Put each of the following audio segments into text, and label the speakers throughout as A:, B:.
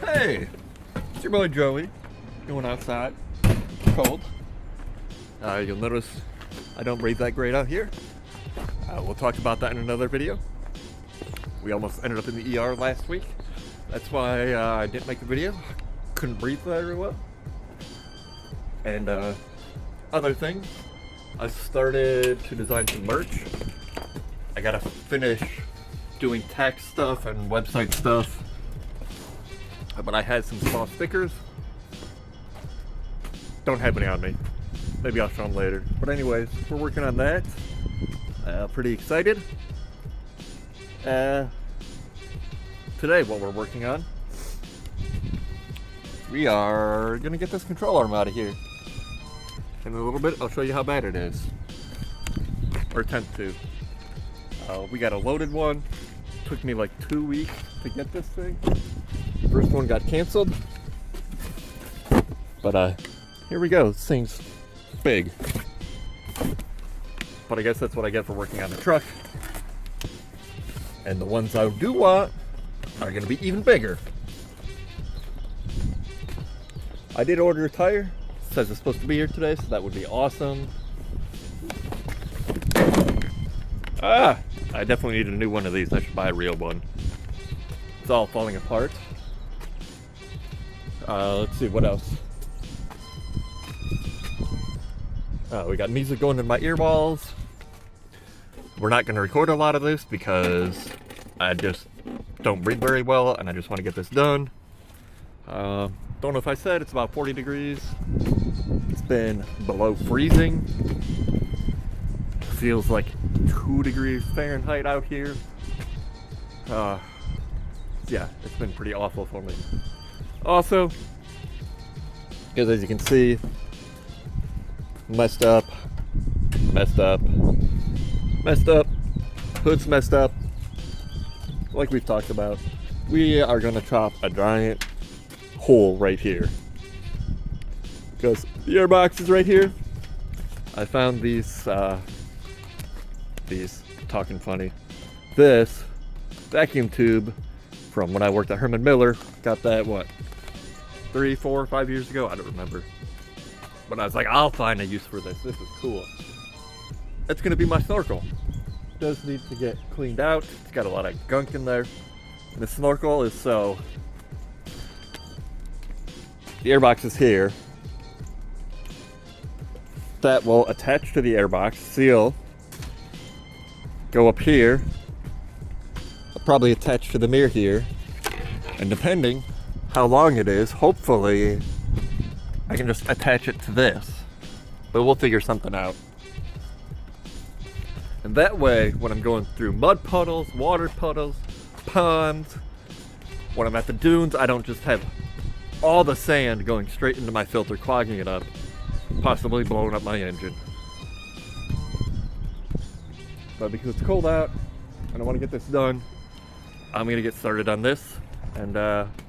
A: Hey, it's your boy Joey, going outside, cold. You'll notice I don't breathe that great out here. We'll talk about that in another video. We almost ended up in the ER last week. That's why I didn't make the video. Couldn't breathe very well. And other things, I started to design some merch. I gotta finish doing tax stuff and website stuff. But I had some small stickers. Don't have any on me. Maybe I'll show them later. But anyways, we're working on that. Pretty excited. Today what we're working on, we are gonna get this control arm out of here. In a little bit, I'll show you how bad it is. Or attempt to. We got a loaded one. Took me like 2 weeks to get this thing. First one got canceled. But here we go. This thing's big. But I guess that's what I get for working on the truck. And the ones I do want are gonna be even bigger. I did order a tire. It says it's supposed to be here today, so that would be awesome. I definitely need a new one of these. I should buy a real one. It's all falling apart. Let's see, what else? We got music going in my earballs. We're not going to record a lot of this because I just don't breathe very well and I just want to get this done. Don't know if I said, it's about 40 degrees. It's been below freezing. Feels like 2 degrees Fahrenheit out here. Yeah, it's been pretty awful for me. Also, because as you can see, messed up, hood's messed up. Like we've talked about, we are gonna chop a giant hole right here because the airbox is right here. I found these talking funny. This vacuum tube from when I worked at Herman Miller. Got that, what, 3, 4, 5 years ago? I don't remember. But I was like, I'll find a use for this. This is cool. It's gonna be my snorkel. Does need to get cleaned out. It's got a lot of gunk in there. And the snorkel is so... The airbox is here. That will attach to the airbox, seal, go up here, probably attach to the mirror here, and depending how long it is, hopefully I can just attach it to this, but we'll figure something out. And that way, when I'm going through mud puddles, water puddles, ponds, when I'm at the dunes, I don't just have all the sand going straight into my filter, clogging it up, possibly blowing up my engine. But because it's cold out and I want to get this done, I'm gonna get started on this, and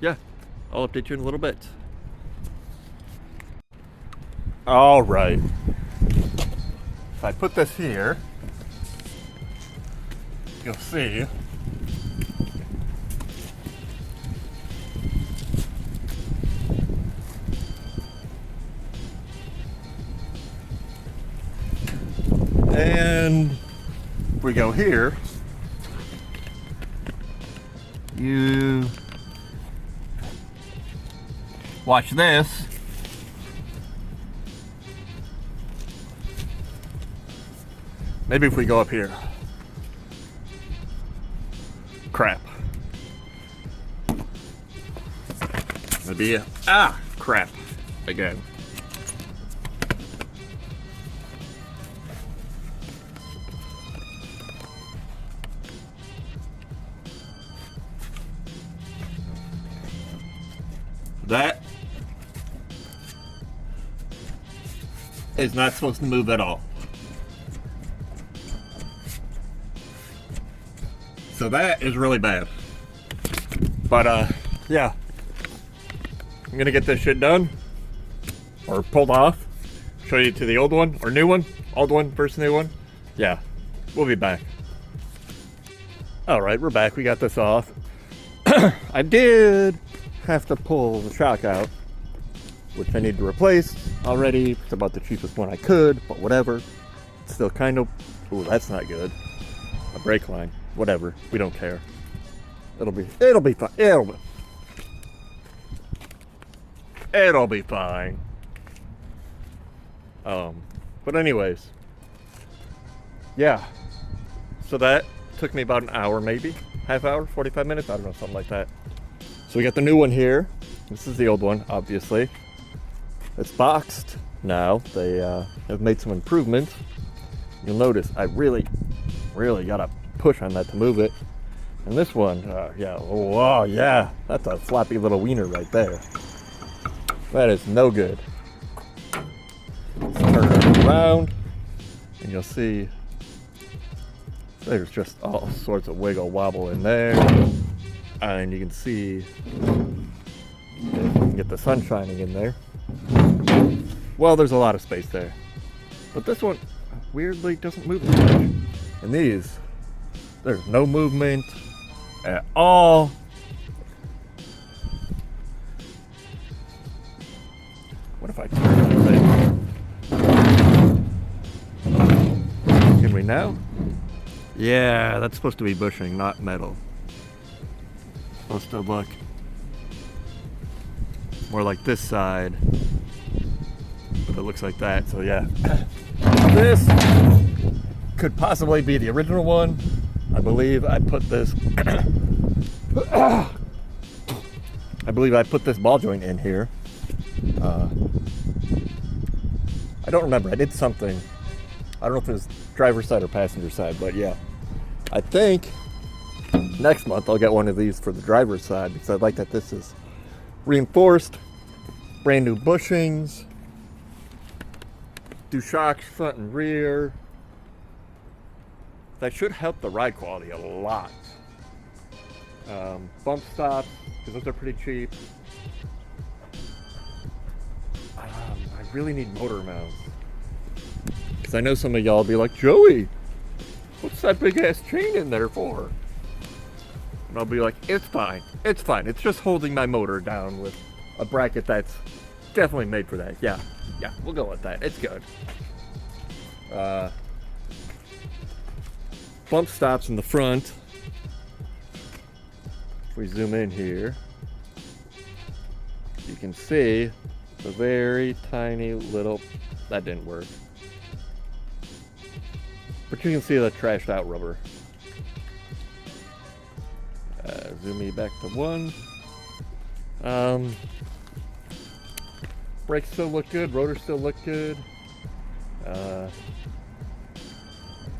A: yeah, I'll update you in a little bit. All right. If I put this here, you'll see and we go here. You watch this. Maybe if we go up here. Crap. Maybe crap again. That is not supposed to move at all. So that is really bad. But yeah, I'm gonna get this shit done or pulled off, show you to the old one or new one, old one versus new one. Yeah, we'll be back. All right, we're back. We got this off. I did have to pull the shock out, which I need to replace already. It's about the cheapest one I could, but whatever. It's still kind of, ooh, that's not good. A brake line, whatever. We don't care. It'll be fine. It'll be fine. But anyways, yeah. So that took me about an hour, maybe half hour, 45 minutes. I don't know, something like that. So we got the new one here. This is the old one, obviously. It's boxed now. They have made some improvements. You'll notice I really gotta push on that to move it. And this one, yeah, oh yeah, that's a floppy little wiener right there. That is no good. Let's turn it around, and you'll see there's just all sorts of wiggle wobble in there. And you can see, if you can get the sun shining in there. Well, there's a lot of space there. But this one, weirdly, doesn't move as much. And these, there's no movement at all. What if I turn it like that? Can we now? Yeah, that's supposed to be bushing, not metal. Supposed to look more like this side, but it looks like that, so yeah. This could possibly be the original one. I believe I put this ball joint in here. I don't remember, I did something. I don't know if it was driver's side or passenger side, but yeah. I think next month I'll get one of these for the driver's side because I like that this is reinforced, brand new bushings, do shocks front and rear. That should help the ride quality a lot. Bump stops, because those are pretty cheap. I really need motor mounts. Because I know some of y'all will be like, Joey, what's that big ass chain in there for? And I'll be like, it's fine. It's fine. It's just holding my motor down with a bracket that's definitely made for that. Yeah, we'll go with that. It's good. Bump stops in the front. If we zoom in here, you can see the very tiny little, that didn't work. But you can see the trashed out rubber. Zoom me back to one. Brakes still look good, rotors still look good.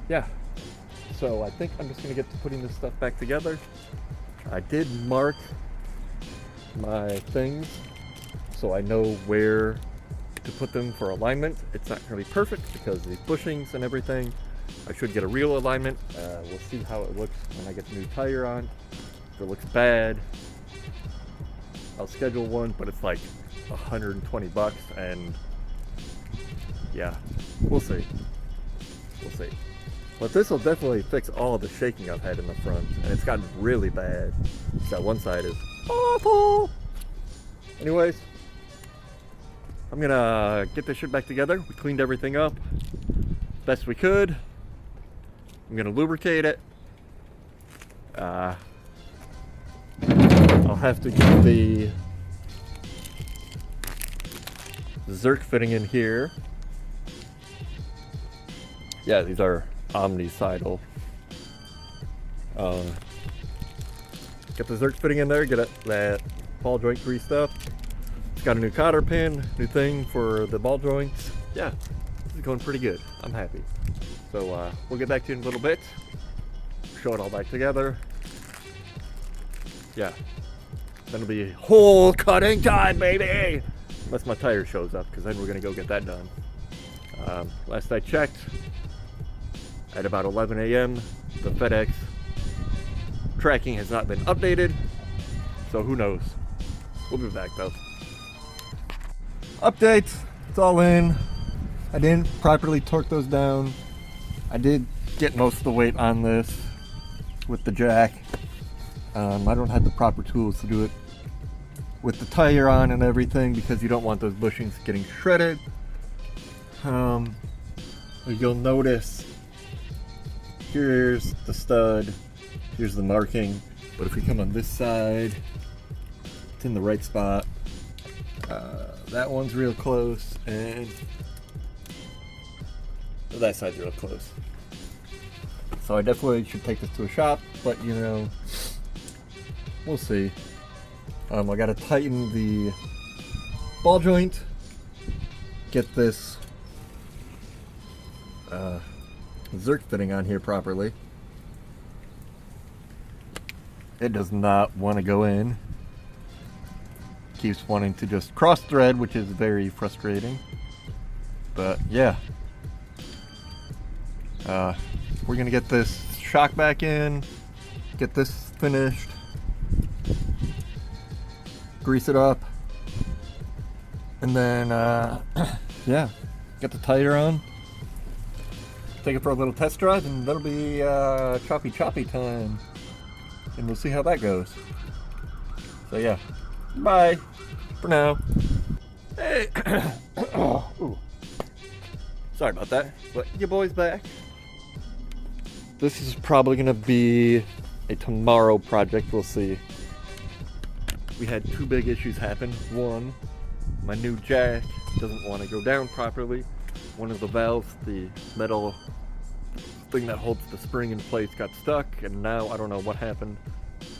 A: Yeah, so I think I'm just gonna get to putting this stuff back together. I did mark my things so I know where to put them for alignment. It's not gonna be perfect because of these bushings and everything. I should get a real alignment. We'll see how it looks when I get the new tire on. If it looks bad, I'll schedule one, but it's like 120 bucks, and yeah, we'll see. But this will definitely fix all of the shaking I've had in the front, and it's gotten really bad. That one side is awful. Anyways, I'm gonna get this shit back together. We cleaned everything up best we could. I'm gonna lubricate it. I'll have to get the Zerk fitting in here. Yeah, these are omnicidal. Get the Zerk fitting in there, get that ball joint greased up. It's got a new cotter pin, new thing for the ball joints. Yeah, this is going pretty good. I'm happy. So we'll get back to you in a little bit. Show it all back together. Yeah, then it'll be hole cutting time, baby! Unless my tire shows up, because then we're gonna go get that done. Last I checked, at about 11 a.m., the FedEx tracking has not been updated, so who knows. We'll be back though. Updates, it's all in. I didn't properly torque those down. I did get most of the weight on this with the jack. I don't have the proper tools to do it with the tire on and everything because you don't want those bushings getting shredded. You'll notice here's the stud, here's the marking, but if we come on this side, it's in the right spot. That one's real close, and that side's real close. So I definitely should take this to a shop, but you know, we'll see. I gotta tighten the ball joint, get this Zerk fitting on here properly. It does not want to go in. Keeps wanting to just cross thread, which is very frustrating. But yeah. We're gonna get this shock back in, get this finished, grease it up, and then yeah, get the tire on, take it for a little test drive, and that'll be choppy time, and we'll see how that goes. So yeah, bye for now. Hey. Ooh. Sorry about that, but your boy's back. This is probably gonna be a tomorrow project, we'll see. We had two big issues happen. One, my new jack doesn't want to go down properly. One of the valves, the metal thing that holds the spring in place, got stuck, and now I don't know what happened,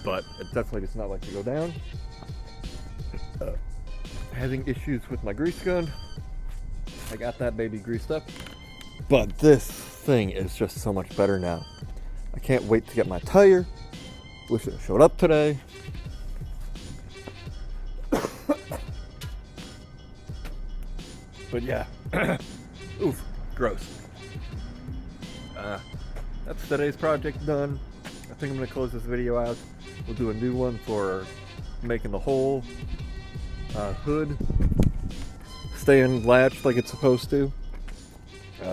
A: but it definitely does not like to go down. Having issues with my grease gun. I got that baby greased up, but this thing is just so much better now. I can't wait to get my tire. Wish it showed up today. But yeah, oof, gross. That's today's project done. I think I'm gonna close this video out. We'll do a new one for making the whole hood stay in latch like it's supposed to.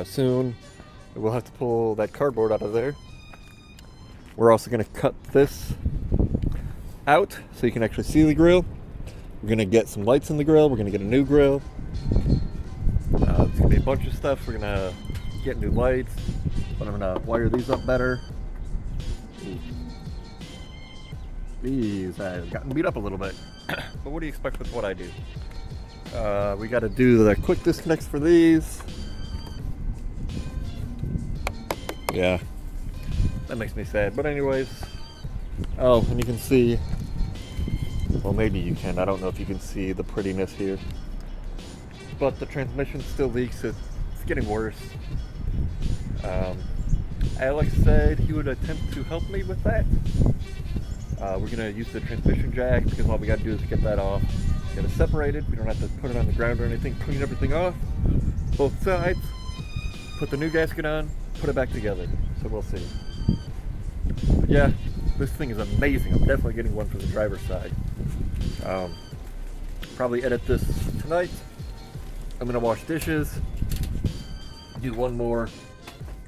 A: Soon we'll have to pull that cardboard out of there. We're also gonna cut this out so you can actually see the grill. We're gonna get some lights in the grill. We're gonna get a new grill. It's gonna be a bunch of stuff. We're gonna get new lights, but I'm gonna wire these up better. Ooh. These have gotten beat up a little bit, but what do you expect with what I do? We got to do the quick disconnects for these. Yeah, that makes me sad. But anyways, oh, and you can see, well, maybe you can. I don't know if you can see the prettiness here, but the transmission still leaks. It's getting worse. Alex said he would attempt to help me with that. We're gonna use the transmission jack because all we gotta do is get that off, get it separated. We don't have to put it on the ground or anything. Clean everything off, both sides. Put the new gasket on, put it back together. So we'll see. But yeah, this thing is amazing. I'm definitely getting one for the driver's side. Probably edit this tonight. I'm gonna wash dishes, do one more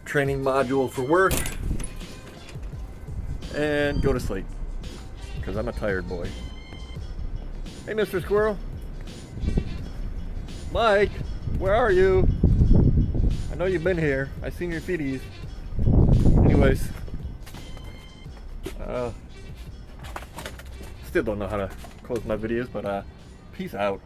A: training module for work, and go to sleep because I'm a tired boy. Hey, Mr. Squirrel. Mike, where are you? I know you've been here. I've seen your feeties. Anyways, still don't know how to close my videos, but peace out.